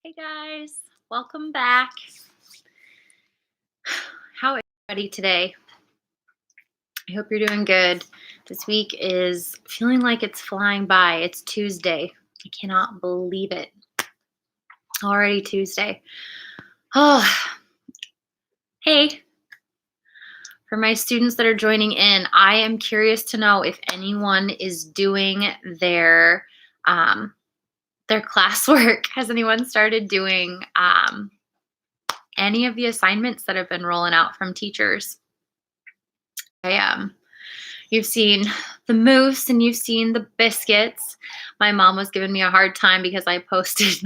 Hey guys, welcome back. How is everybody today? I hope you're doing good. This week is feeling like it's flying by. It's Tuesday. I cannot believe it. Already Tuesday. Oh, hey, for my students that are joining in, I am curious to know if anyone is doing um, their classwork. Has anyone started doing any of the assignments that have been rolling out from teachers? You've seen the moose and you've seen the biscuits. My mom was giving me a hard time because I posted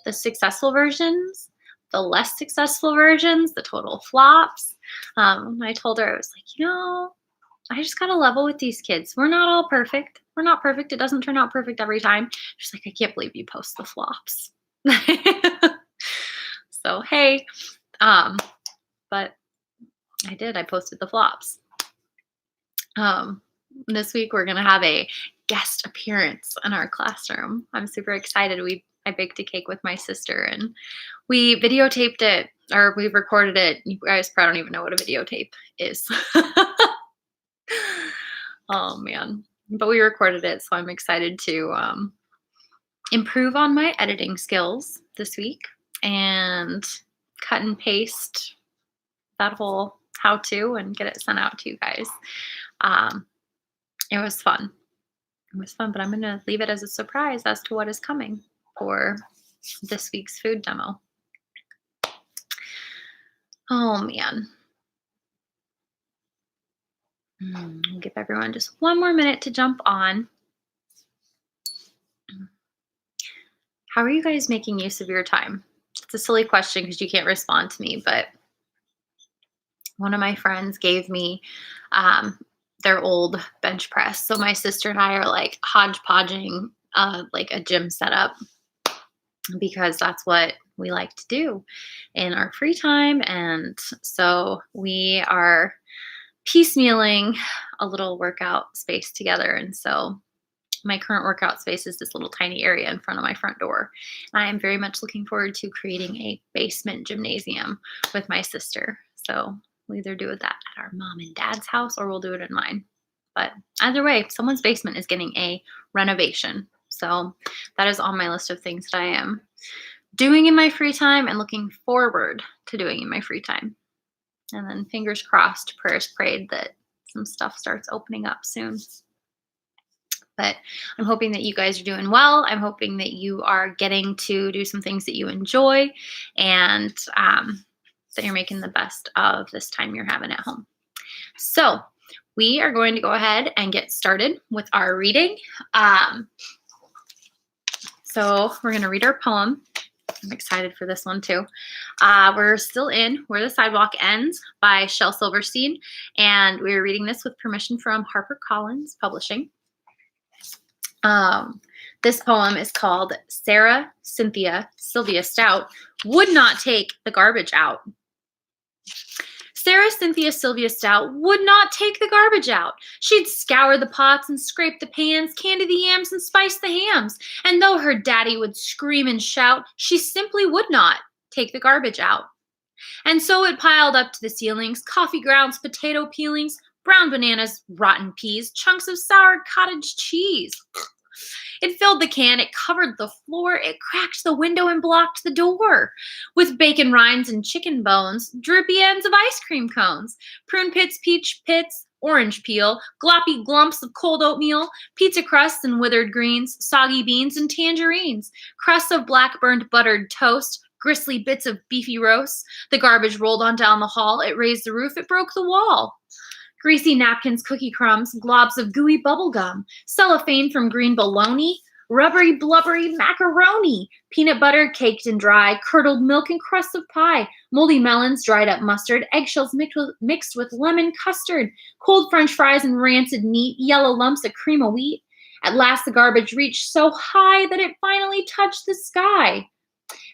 the successful versions, the less successful versions, the total flops. I told her, I was like, I just got to level with these kids. We're not all perfect. We're not perfect. It doesn't turn out perfect every time. She's like, I can't believe you post the flops. So, hey, but I did. I posted the flops. This week we're gonna have a guest appearance in our classroom. I'm super excited. I baked a cake with my sister and we videotaped it or we recorded it. You guys probably don't even know what a videotape is. Oh man. But we recorded it, so I'm excited to improve on my editing skills this week and cut and paste that whole how to and get it sent out to you guys. It was fun. It was fun, but I'm going to leave it as a surprise as to what is coming for this week's food demo. Oh, man. I'll give everyone just one more minute to jump on. How are you guys making use of your time? It's a silly question because you can't respond to me, but one of my friends gave me their old bench press. So my sister and I are like hodgepodging like a gym setup because that's what we like to do in our free time. And so we are piecemealing a little workout space together. And so my current workout space is this little tiny area in front of my front door. And I am very much looking forward to creating a basement gymnasium with my sister. So we'll either do that at our mom and dad's house or we'll do it in mine. But either way, someone's basement is getting a renovation. So that is on my list of things that I am doing in my free time and looking forward to doing in my free time. And then fingers crossed, prayers prayed that some stuff starts opening up soon. But I'm hoping that you guys are doing well. I'm hoping that you are getting to do some things that you enjoy and that you're making the best of this time you're having at home. So we are going to go ahead and get started with our reading. So we're going to read our poem. I'm excited for this one too. We're still in Where the Sidewalk Ends by Shel Silverstein, and we're reading this with permission from HarperCollins Publishing. This poem is called Sarah Cynthia Sylvia Stout Would Not Take the Garbage Out. Sarah Cynthia Sylvia Stout would not take the garbage out. She'd scour the pots and scrape the pans, candy the yams and spice the hams. And though her daddy would scream and shout, she simply would not take the garbage out. And so it piled up to the ceilings, coffee grounds, potato peelings, brown bananas, rotten peas, chunks of sour cottage cheese. It filled the can, it covered the floor, it cracked the window and blocked the door. With bacon rinds and chicken bones, drippy ends of ice cream cones, prune pits, peach pits, orange peel, gloppy glumps of cold oatmeal, pizza crusts and withered greens, soggy beans and tangerines, crusts of black burned buttered toast, gristly bits of beefy roast. The garbage rolled on down the hall, it raised the roof, it broke the wall. Greasy napkins, cookie crumbs, globs of gooey bubble gum, cellophane from green bologna, rubbery, blubbery macaroni, peanut butter caked and dry, curdled milk and crusts of pie, moldy melons, dried up mustard, eggshells mixed with lemon custard, cold french fries and rancid meat, yellow lumps of cream of wheat. At last the garbage reached so high that it finally touched the sky.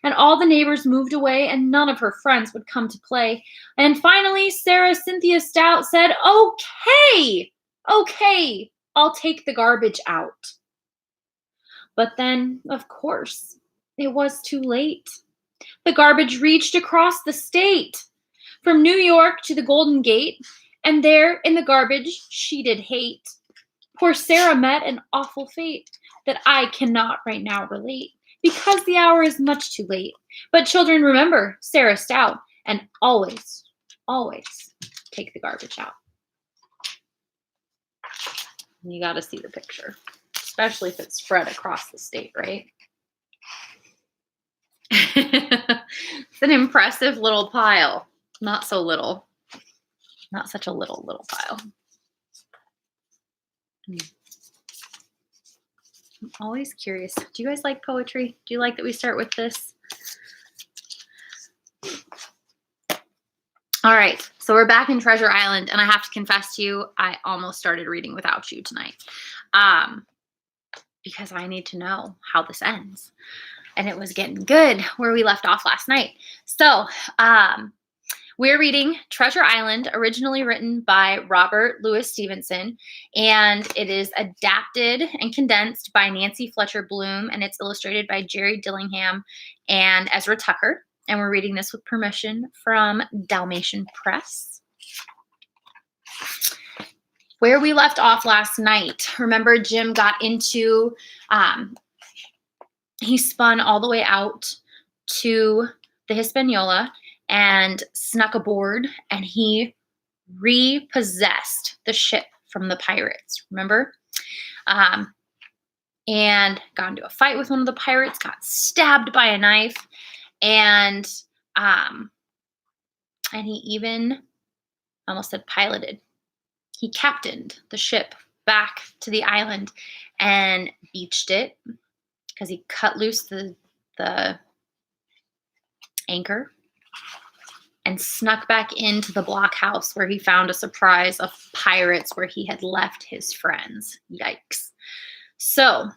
And all the neighbors moved away, and none of her friends would come to play. And finally, Sarah Cynthia Stout said, okay, I'll take the garbage out. But then, of course, It was too late. The garbage reached across the state, from New York to the Golden Gate, and there in the garbage she did hate. Poor Sarah met an awful fate that I cannot right now relate, because the hour is much too late. But children, remember Sarah Stout, and always, always take the garbage out. You got to see the picture, especially if it's spread across the state, right? It's an impressive little pile. Not so little. Not such a little pile. I'm always curious. Do you guys like poetry? Do you like that we start with this? All right, so we're back in Treasure Island, and I have to confess to you, I almost started reading without you tonight, because I need to know how this ends. And it was getting good where we left off last night. So we're reading Treasure Island, originally written by Robert Louis Stevenson, and it is adapted and condensed by Nancy Fletcher Bloom, and it's illustrated by Jerry Dillingham and Ezra Tucker. And we're reading this with permission from Dalmatian Press. Where we left off last night, remember Jim got into, he spun all the way out to the Hispaniola and snuck aboard, and he repossessed the ship from the pirates, remember? And got into a fight with one of the pirates, got stabbed by a knife, and he even, I almost said piloted, he captained the ship back to the island and beached it because he cut loose the anchor and snuck back into the blockhouse where he found a surprise of pirates where he had left his friends. Yikes. So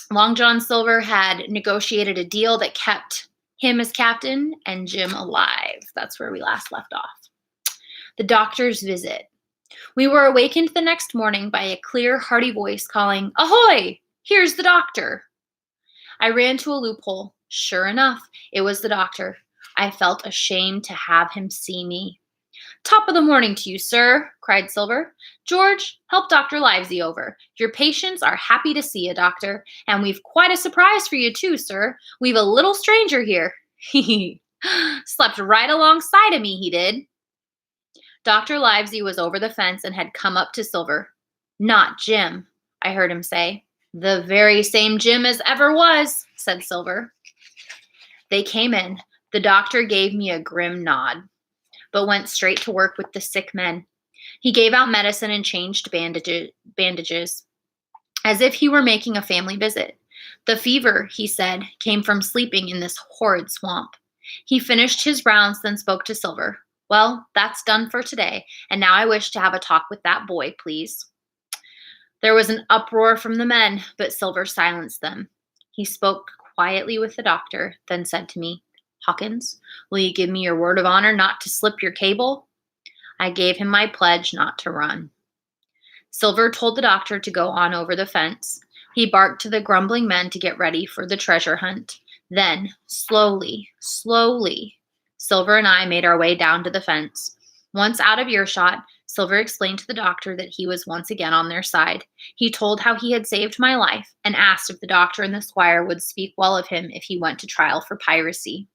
Long John Silver had negotiated a deal that kept him as captain and Jim alive. That's where we last left off. The doctor's visit. We were awakened the next morning by a clear, hearty voice calling, "Ahoy! Here's the doctor." I ran to a loophole. Sure enough, it was the doctor. I felt ashamed to have him see me. "Top of the morning to you, sir," cried Silver. "George, help Dr. Livesey over. Your patients are happy to see you, doctor. And we've quite a surprise for you, too, sir. We've a little stranger here." He slept right alongside of me, he did. Dr. Livesey was over the fence and had come up to Silver. "Not Jim," I heard him say. "The very same Jim as ever was," said Silver. They came in. The doctor gave me a grim nod, but went straight to work with the sick men. He gave out medicine and changed bandages, as if he were making a family visit. The fever, he said, came from sleeping in this horrid swamp. He finished his rounds, then spoke to Silver. "Well, that's done for today, and now I wish to have a talk with that boy, please." There was an uproar from the men, but Silver silenced them. He spoke quietly with the doctor, then said to me, "Hawkins, will you give me your word of honor not to slip your cable?" I gave him my pledge not to run. Silver told the doctor to go on over the fence. He barked to the grumbling men to get ready for the treasure hunt. Then, slowly, Silver and I made our way down to the fence. Once out of earshot, Silver explained to the doctor that he was once again on their side. He told how he had saved my life and asked if the doctor and the squire would speak well of him if he went to trial for piracy.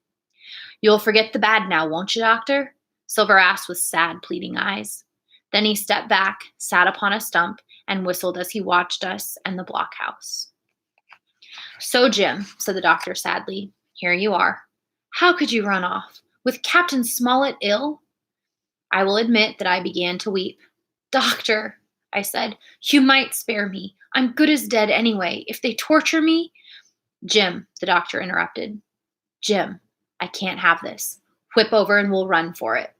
"You'll forget the bad now, won't you, doctor?" Silver asked with sad, pleading eyes. Then he stepped back, sat upon a stump, and whistled as he watched us and the blockhouse. "So, Jim," said the doctor sadly, "here you are. How could you run off? With Captain Smollett ill?" I will admit that I began to weep. "Doctor," I said, "you might spare me. I'm good as dead anyway. If they torture me—" "Jim," the doctor interrupted. "Jim, I can't have this. Whip over and we'll run for it."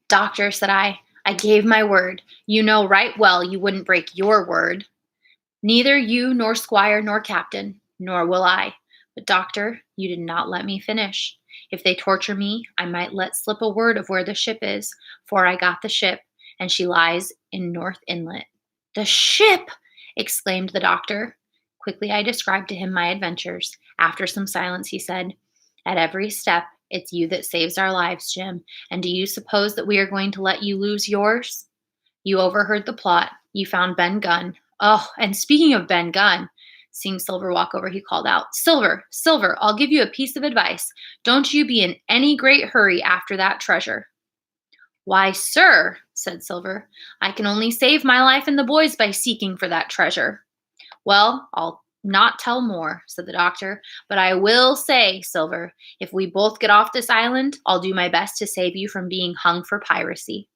"Doctor," said I gave my word. You know right well you wouldn't break your word. "Neither you nor squire nor captain, nor will I. But doctor, you did not let me finish. If they torture me, I might let slip a word of where the ship is, for I got the ship, and she lies in North Inlet." "The ship!" exclaimed the doctor. Quickly I described to him my adventures. After some silence, he said, "At every step, it's you that saves our lives, Jim. And do you suppose that we are going to let you lose yours? You overheard the plot. You found Ben Gunn. Oh, and speaking of Ben Gunn," seeing Silver walk over, he called out, "Silver, Silver, I'll give you a piece of advice. Don't you be in any great hurry after that treasure." "Why, sir," said Silver, "I can only save my life and the boys by seeking for that treasure." "Well, I'll not tell more," said the doctor, "but I will say, Silver, if we both get off this island, I'll do my best to save you from being hung for piracy."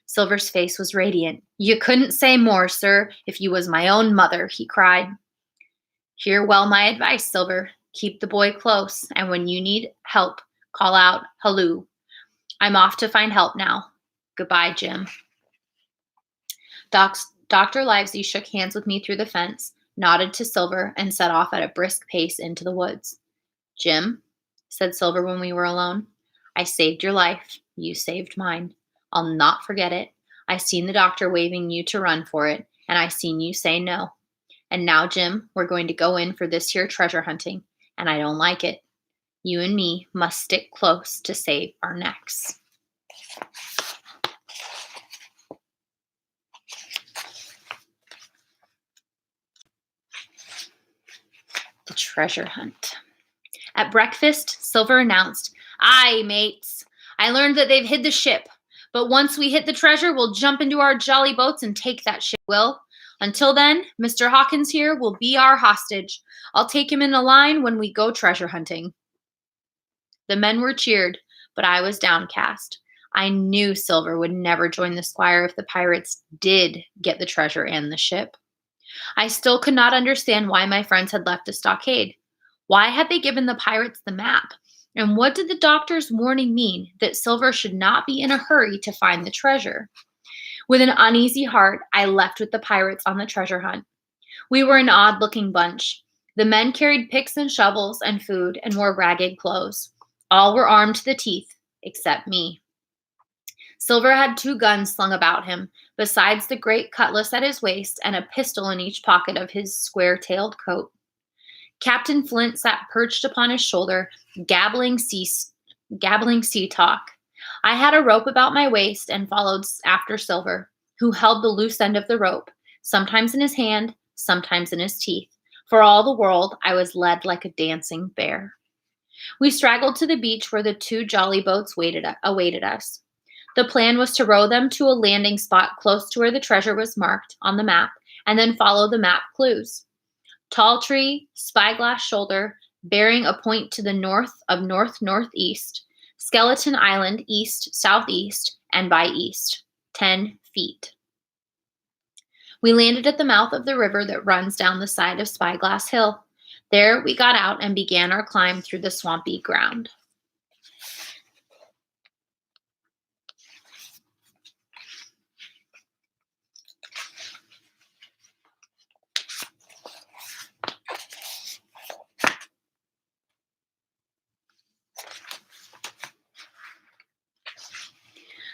Silver's face was radiant. "You couldn't say more, sir, if you was my own mother," he cried. "Hear well my advice, Silver. Keep the boy close, and when you need help, call out, 'Halloo.' I'm off to find help now. Goodbye, Jim." Dr. Livesey shook hands with me through the fence, nodded to Silver, and set off at a brisk pace into the woods. "Jim," said Silver when we were alone, "I saved your life. You saved mine. I'll not forget it. I seen the doctor waving you to run for it, and I seen you say no. And now, Jim, we're going to go in for this here treasure hunting, and I don't like it. You and me must stick close to save our necks." The treasure hunt. At breakfast, Silver announced, "Aye, mates, I learned that they've hid the ship. But once we hit the treasure, we'll jump into our jolly boats and take that ship, Will. Until then, Mr. Hawkins here will be our hostage. I'll take him in a line when we go treasure hunting." The men were cheered, but I was downcast. I knew Silver would never join the squire if the pirates did get the treasure and the ship. I still could not understand why my friends had left the stockade. Why had they given the pirates the map? And what did the doctor's warning mean that Silver should not be in a hurry to find the treasure? With an uneasy heart, I left with the pirates on the treasure hunt. We were an odd-looking bunch. The men carried picks and shovels and food and wore ragged clothes. All were armed to the teeth, except me. Silver had 2 guns slung about him, besides the great cutlass at his waist and a pistol in each pocket of his square-tailed coat. Captain Flint sat perched upon his shoulder, gabbling sea talk. I had a rope about my waist and followed after Silver, who held the loose end of the rope, sometimes in his hand, sometimes in his teeth. For all the world, I was led like a dancing bear. We straggled to the beach where the 2 jolly boats awaited us. The plan was to row them to a landing spot close to where the treasure was marked on the map, and then follow the map clues. Tall Tree, Spyglass Shoulder, bearing a point to the north of north-northeast, Skeleton Island east-southeast, and by east, 10 feet. We landed at the mouth of the river that runs down the side of Spyglass Hill. There we got out and began our climb through the swampy ground.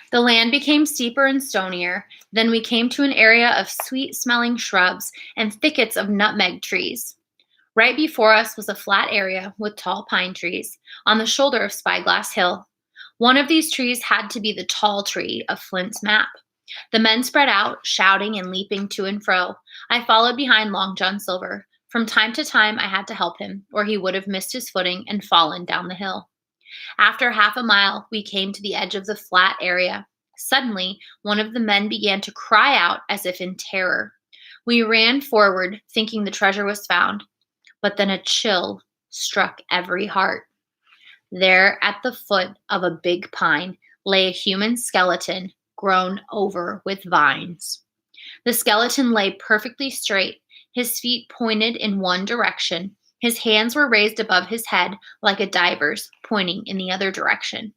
The land became steeper and stonier. Then we came to an area of sweet-smelling shrubs and thickets of nutmeg trees. Right before us was a flat area with tall pine trees on the shoulder of Spyglass Hill. One of these trees had to be the tall tree of Flint's map. The men spread out, shouting and leaping to and fro. I followed behind Long John Silver. From time to time, I had to help him, or he would have missed his footing and fallen down the hill. After half a mile, we came to the edge of the flat area. Suddenly, one of the men began to cry out as if in terror. We ran forward, thinking the treasure was found, but then a chill struck every heart. There, at the foot of a big pine, lay a human skeleton grown over with vines. The skeleton lay perfectly straight, his feet pointed in one direction. His hands were raised above his head like a diver's, pointing in the other direction.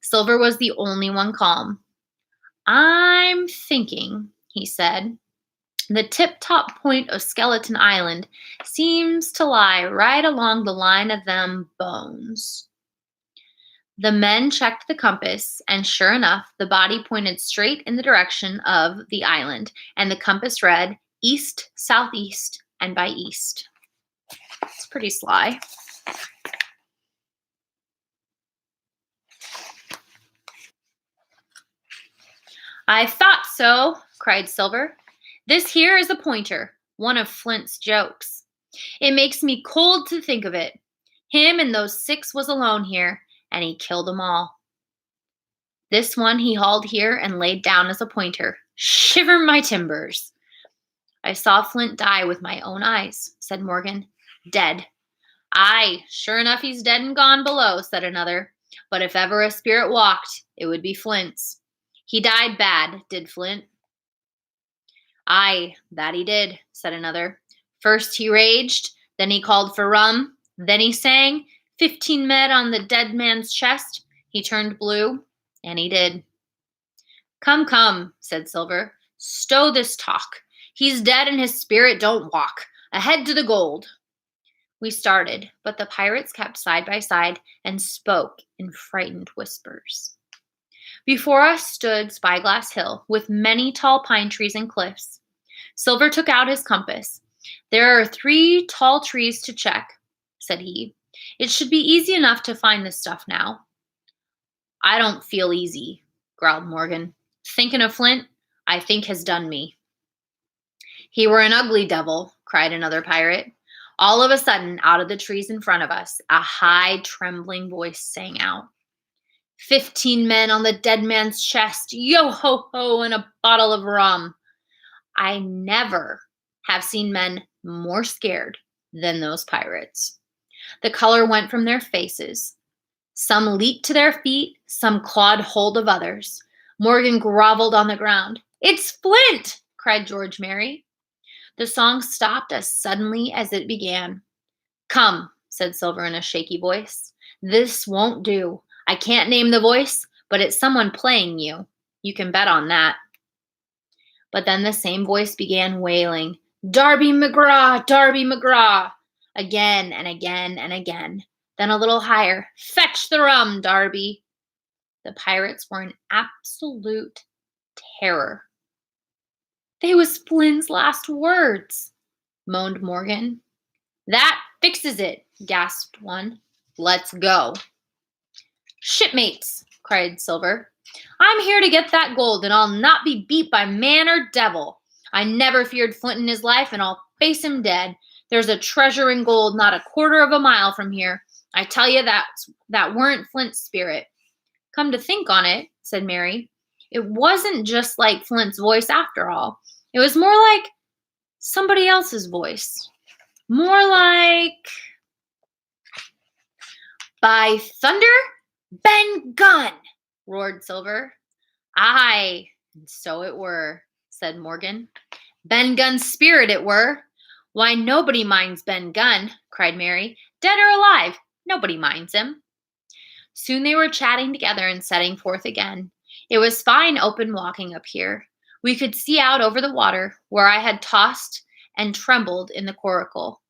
Silver was the only one calm. "I'm thinking," he said, "the tip-top point of Skeleton Island seems to lie right along the line of them bones." The men checked the compass, and sure enough, the body pointed straight in the direction of the island, and the compass read east, southeast, and by east. It's pretty sly. I thought so, cried Silver. This here is a pointer, one of Flint's jokes. It makes me cold to think of it. Him and those 6 was alone here, and he killed 'em all. This one he hauled here and laid down as a pointer. Shiver my timbers. I saw Flint die with my own eyes, said Morgan. Dead. Aye, sure enough he's dead and gone below, said another. But if ever a spirit walked, it would be Flint's. He died bad, did Flint. Aye, that he did, said another. First he raged, then he called for rum, then he sang, 15 med on the dead man's chest. He turned blue, and he did. Come, come, said Silver. Stow this talk. He's dead and his spirit don't walk. Ahead to the gold. We started, but the pirates kept side by side and spoke in frightened whispers. Before us stood Spyglass Hill, with many tall pine trees and cliffs. Silver took out his compass. There are 3 tall trees to check, said he. It should be easy enough to find this stuff now. I don't feel easy, growled Morgan. Thinking of Flint, I think has done me. He were an ugly devil, cried another pirate. All of a sudden, out of the trees in front of us, a high, trembling voice sang out. 15 men on the dead man's chest, yo-ho-ho, and a bottle of rum. I never have seen men more scared than those pirates. The color went from their faces. Some leaped to their feet, some clawed hold of others. Morgan groveled on the ground. It's Flint, cried George Merry. The song stopped as suddenly as it began. Come, said Silver in a shaky voice. This won't do. I can't name the voice, but it's someone playing you. You can bet on that. But then the same voice began wailing, Darby McGraw, Darby McGraw, again and again and again. Then a little higher, fetch the rum, Darby. The pirates were in absolute terror. They was Flynn's last words, moaned Morgan. That fixes it, gasped one. Let's go. Shipmates, cried Silver. I'm here to get that gold, and I'll not be beat by man or devil. I never feared Flint in his life, and I'll face him dead. There's a treasure in gold not a quarter of a mile from here. I tell you that weren't Flint's spirit. Come to think on it, said Mary, it wasn't just like Flint's voice after all. It was more like somebody else's voice. More like, by thunder, Ben Gunn, roared Silver. Aye, and so it were, said Morgan. Ben Gunn's spirit it were. Why, nobody minds Ben Gunn, cried Mary. Dead or alive, nobody minds him. Soon they were chatting together and setting forth again. It was fine open walking up here. We could see out over the water, where I had tossed and trembled in the coracle.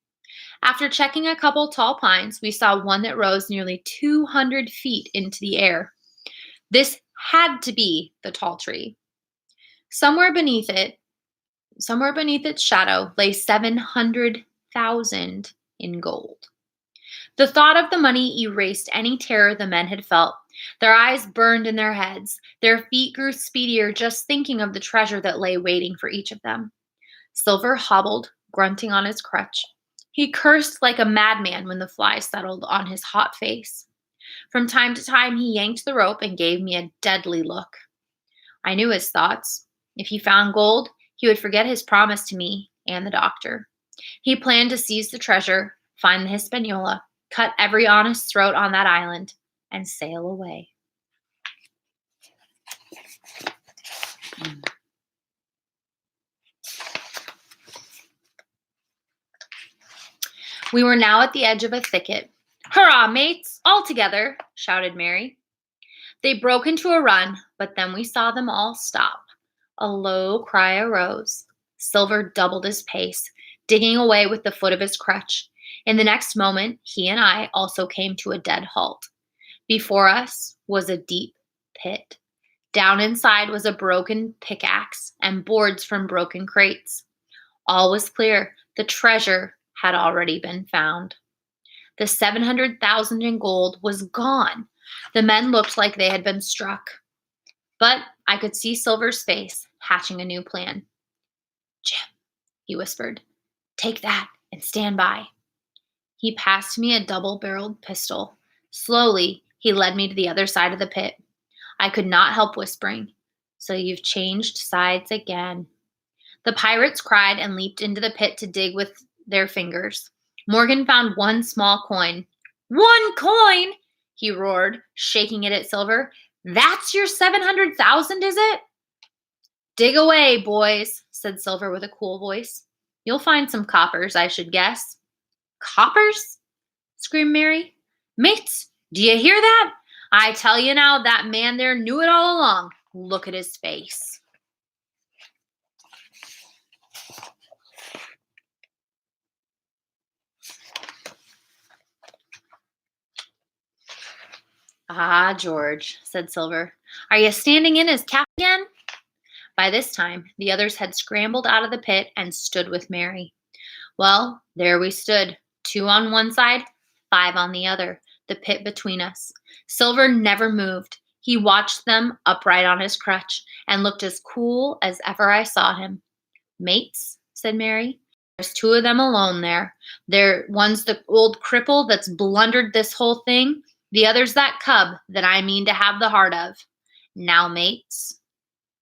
After checking a couple tall pines, we saw one that rose nearly 200 feet into the air. This had to be the tall tree. Somewhere beneath its shadow, lay 700,000 in gold. The thought of the money erased any terror the men had felt. Their eyes burned in their heads. Their feet grew speedier just thinking of the treasure that lay waiting for each of them. Silver hobbled, grunting on his crutch. He cursed like a madman when the flies settled on his hot face. From time to time, he yanked the rope and gave me a deadly look. I knew his thoughts. If he found gold, he would forget his promise to me and the doctor. He planned to seize the treasure, find the Hispaniola, cut every honest throat on that island, and sail away. We were now at the edge of a thicket. Hurrah, mates! All together! Shouted Mary. They broke into a run, but then we saw them all stop. A low cry arose. Silver doubled his pace, digging away with the foot of his crutch. In the next moment, he and I also came to a dead halt. Before us was a deep pit. Down inside was a broken pickaxe and boards from broken crates. All was clear. The treasure had already been found. The 700,000 in gold was gone. The men looked like they had been struck. But I could see Silver's face, hatching a new plan. "Jim," he whispered, "take that and stand by." He passed me a double-barreled pistol. Slowly, he led me to the other side of the pit. I could not help whispering, "So you've changed sides again." The pirates cried and leaped into the pit to dig with their fingers. Morgan found one small coin. "One coin!" he roared, shaking it at Silver. "That's your 700,000, is it?" "Dig away, boys," said Silver with a cool voice. "You'll find some coppers, I should guess." "Coppers?" screamed Mary. "Mates, do you hear that? I tell you now, that man there knew it all along. Look at his face." "Ah, George," said Silver, "are you standing in as cap again?" By this time, the others had scrambled out of the pit and stood with Mary. Well, there we stood, 2 on one side, 5 on the other, the pit between us. Silver never moved. He watched them upright on his crutch and looked as cool as ever I saw him. "Mates," said Mary, "there's 2 of them alone there. One's the old cripple that's blundered this whole thing. The other's that cub that I mean to have the heart of. Now, mates."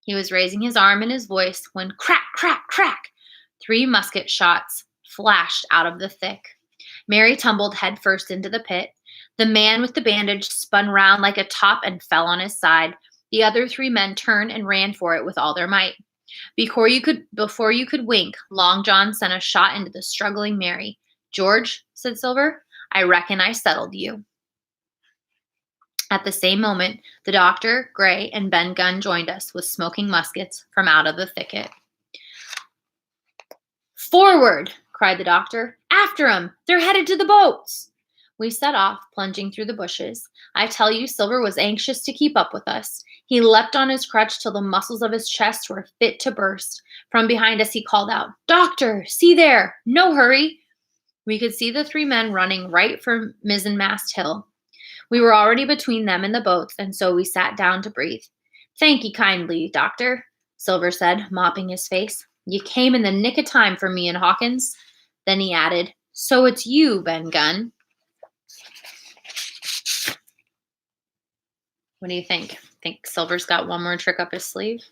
He was raising his arm and his voice when crack, crack, crack, 3 musket shots flashed out of the thick. Mary tumbled headfirst into the pit. The man with the bandage spun round like a top and fell on his side. The other 3 men turned and ran for it with all their might. Before you could wink, Long John sent a shot into the struggling Mary. "George," said Silver, "I reckon I settled you." At the same moment, the doctor, Gray, and Ben Gunn joined us with smoking muskets from out of the thicket. "Forward!" cried the doctor. "After 'em! They're headed to the boats!" We set off, plunging through the bushes. I tell you, Silver was anxious to keep up with us. He leapt on his crutch till the muscles of his chest were fit to burst. From behind us he called out, "Doctor, see there! No hurry!" We could see the 3 men running right for Mizzenmast Hill. We were already between them and the boats, and so we sat down to breathe. "Thank ye kindly, Doctor," Silver said, mopping his face. "You came in the nick of time for me and Hawkins." Then he added, "So it's you, Ben Gunn." What do you think? Think Silver's got one more trick up his sleeve?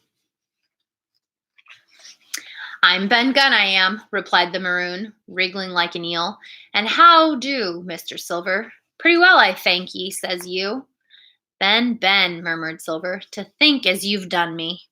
"I'm Ben Gunn, I am," replied the Maroon, wriggling like an eel. "And how do, Mr. Silver?" "Pretty well, I thank ye," says you. Ben," murmured Silver, "to think as you've done me."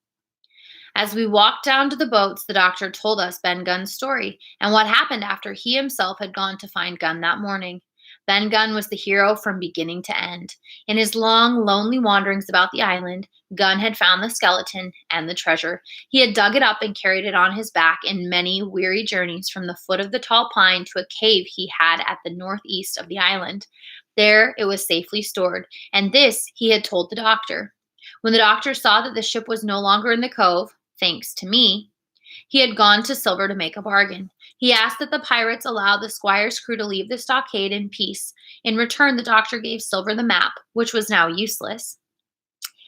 As we walked down to the boats, the doctor told us Ben Gunn's story and what happened after he himself had gone to find Gunn that morning. Ben Gunn was the hero from beginning to end. In his long, lonely wanderings about the island, Gunn had found the skeleton and the treasure. He had dug it up and carried it on his back in many weary journeys from the foot of the tall pine to a cave he had at the northeast of the island. There it was safely stored, and this he had told the doctor. When the doctor saw that the ship was no longer in the cove, thanks to me, he had gone to Silver to make a bargain. He asked that the pirates allow the squire's crew to leave the stockade in peace. In return, the doctor gave Silver the map, which was now useless,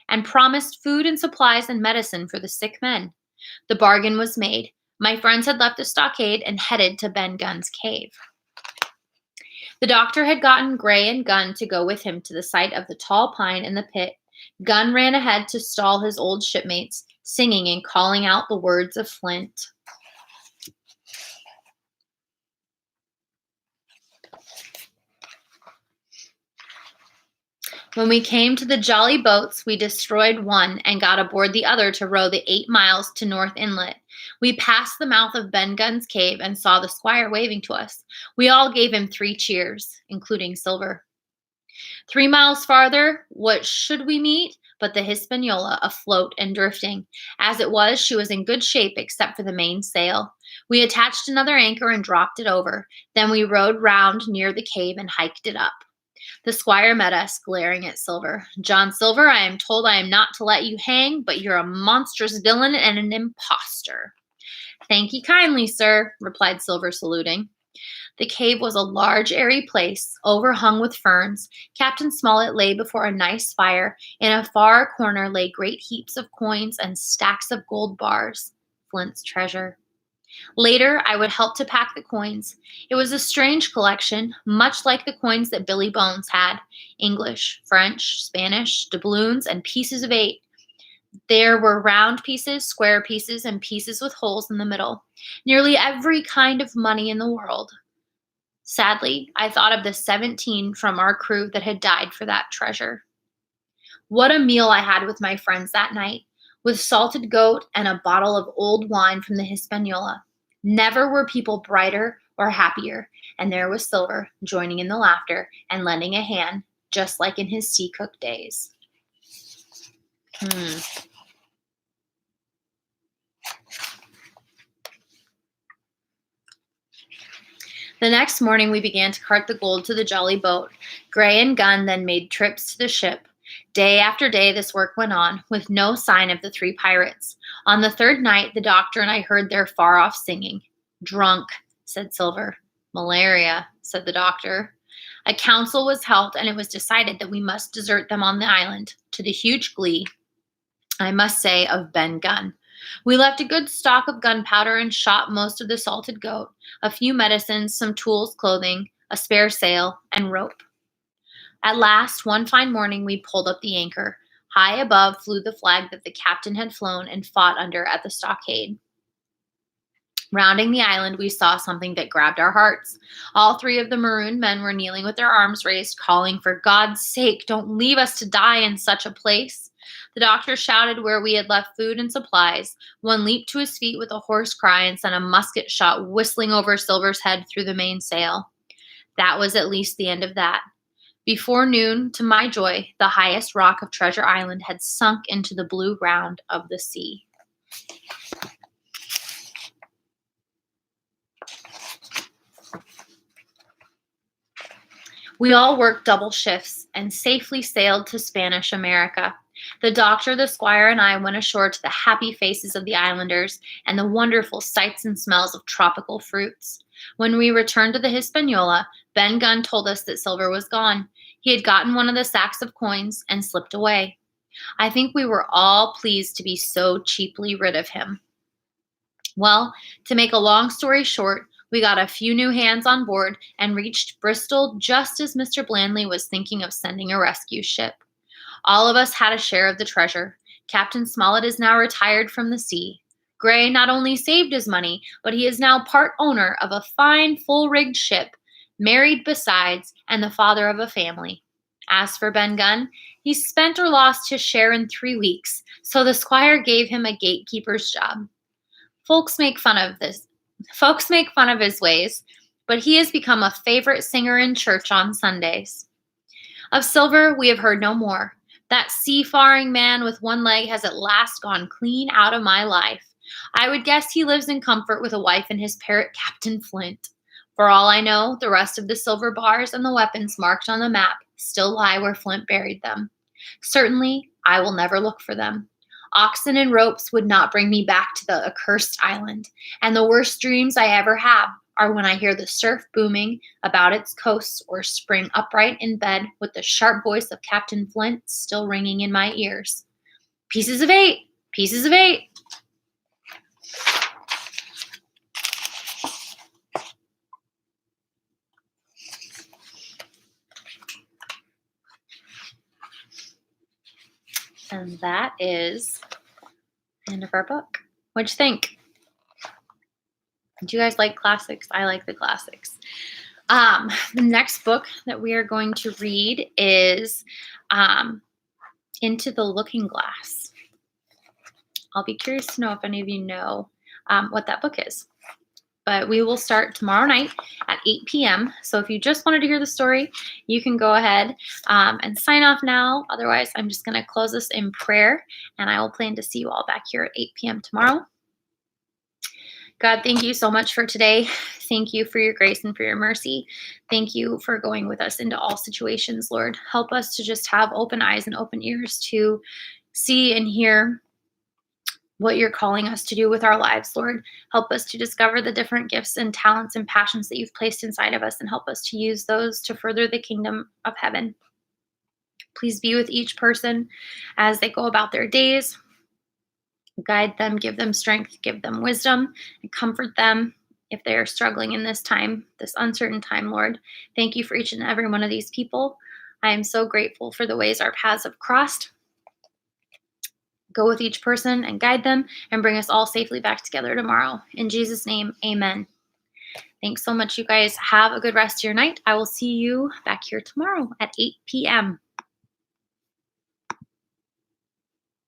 and promised food and supplies and medicine for the sick men. The bargain was made. My friends had left the stockade and headed to Ben Gunn's cave. The doctor had gotten Gray and Gunn to go with him to the site of the tall pine in the pit. Gunn ran ahead to stall his old shipmates, singing and calling out the words of Flint. When we came to the jolly boats, we destroyed one and got aboard the other to row the 8 miles to North Inlet. We passed the mouth of Ben Gunn's cave and saw the squire waving to us. We all gave him 3 cheers, including Silver. 3 miles farther, what should we meet but the Hispaniola afloat and drifting? As it was, she was in good shape except for the mainsail. We attached another anchor and dropped it over. Then we rowed round near the cave and hiked it up. The squire met us, glaring at Silver. John Silver, I am told I am not to let you hang, but you're a monstrous villain and an impostor. Thank ye kindly, sir, replied Silver, saluting. The cave was a large, airy place, overhung with ferns. Captain Smollett lay before a nice fire. In a far corner lay great heaps of coins and stacks of gold bars, Flint's treasure. Later, I would help to pack the coins. It was a strange collection, much like the coins that Billy Bones had: English, French, Spanish, doubloons, and pieces of 8. There were round pieces, square pieces, and pieces with holes in the middle. Nearly every kind of money in the world. Sadly, I thought of the 17 from our crew that had died for that treasure. What a meal I had with my friends that night, with salted goat and a bottle of old wine from the Hispaniola. Never were people brighter or happier, and there was Silver joining in the laughter and lending a hand, just like in his sea cook days. The next morning, we began to cart the gold to the jolly boat. Gray and Gunn then made trips to the ship. Day after day, this work went on, with no sign of the 3 pirates. On the 3rd night, the doctor and I heard their far-off singing. Drunk, said Silver. Malaria, said the doctor. A council was held, and it was decided that we must desert them on the island, to the huge glee, I must say, of Ben Gunn. We left a good stock of gunpowder and shot most of the salted goat, a few medicines, some tools, clothing, a spare sail, and rope. At last, one fine morning, we pulled up the anchor. High above flew the flag that the captain had flown and fought under at the stockade. Rounding the island, we saw something that grabbed our hearts. All 3 of the marooned men were kneeling with their arms raised, calling, "For God's sake, don't leave us to die in such a place." The doctor shouted where we had left food and supplies. One leaped to his feet with a hoarse cry and sent a musket shot whistling over Silver's head through the mainsail. That was at least the end of that. Before noon, to my joy, the highest rock of Treasure Island had sunk into the blue round of the sea. We all worked double shifts and safely sailed to Spanish America. The doctor, the squire, and I went ashore to the happy faces of the islanders and the wonderful sights and smells of tropical fruits. When we returned to the Hispaniola, Ben Gunn told us that Silver was gone. He had gotten one of the sacks of coins and slipped away. I think we were all pleased to be so cheaply rid of him. Well, to make a long story short, we got a few new hands on board and reached Bristol just as Mr. Blandley was thinking of sending a rescue ship. All of us had a share of the treasure. Captain Smollett is now retired from the sea. Gray not only saved his money, but he is now part owner of a fine full-rigged ship, married besides, and the father of a family. As for Ben Gunn, he spent or lost his share in 3 weeks, so the squire gave him a gatekeeper's job. Folks make fun of his ways, but he has become a favorite singer in church on Sundays. Of Silver, we have heard no more. That seafaring man with one leg has at last gone clean out of my life. I would guess he lives in comfort with a wife and his parrot, Captain Flint. For all I know, the rest of the silver bars and the weapons marked on the map still lie where Flint buried them. Certainly, I will never look for them. Oxen and ropes would not bring me back to the accursed island, and the worst dreams I ever have are when I hear the surf booming about its coasts or spring upright in bed with the sharp voice of Captain Flint still ringing in my ears. Pieces of 8! Pieces of 8! And that is the end of our book. What'd you think? Do you guys like classics? I like the classics. The next book that we are going to read is Into the Looking Glass. I'll be curious to know if any of you know what that book is. But we will start tomorrow night at 8 p.m. So if you just wanted to hear the story, you can go ahead and sign off now. Otherwise, I'm just going to close this in prayer, and I will plan to see you all back here at 8 p.m. tomorrow. God, thank you so much for today. Thank you for your grace and for your mercy. Thank you for going with us into all situations, Lord. Help us to just have open eyes and open ears to see and hear what you're calling us to do with our lives, Lord. Help us to discover the different gifts and talents and passions that you've placed inside of us and help us to use those to further the kingdom of heaven. Please be with each person as they go about their days. Guide them, give them strength, give them wisdom, and comfort them if they are struggling in this time, this uncertain time, Lord. Thank you for each and every one of these people. I am so grateful for the ways our paths have crossed. Go with each person and guide them and bring us all safely back together tomorrow. In Jesus' name, amen. Thanks so much, you guys. Have a good rest of your night. I will see you back here tomorrow at 8 p.m.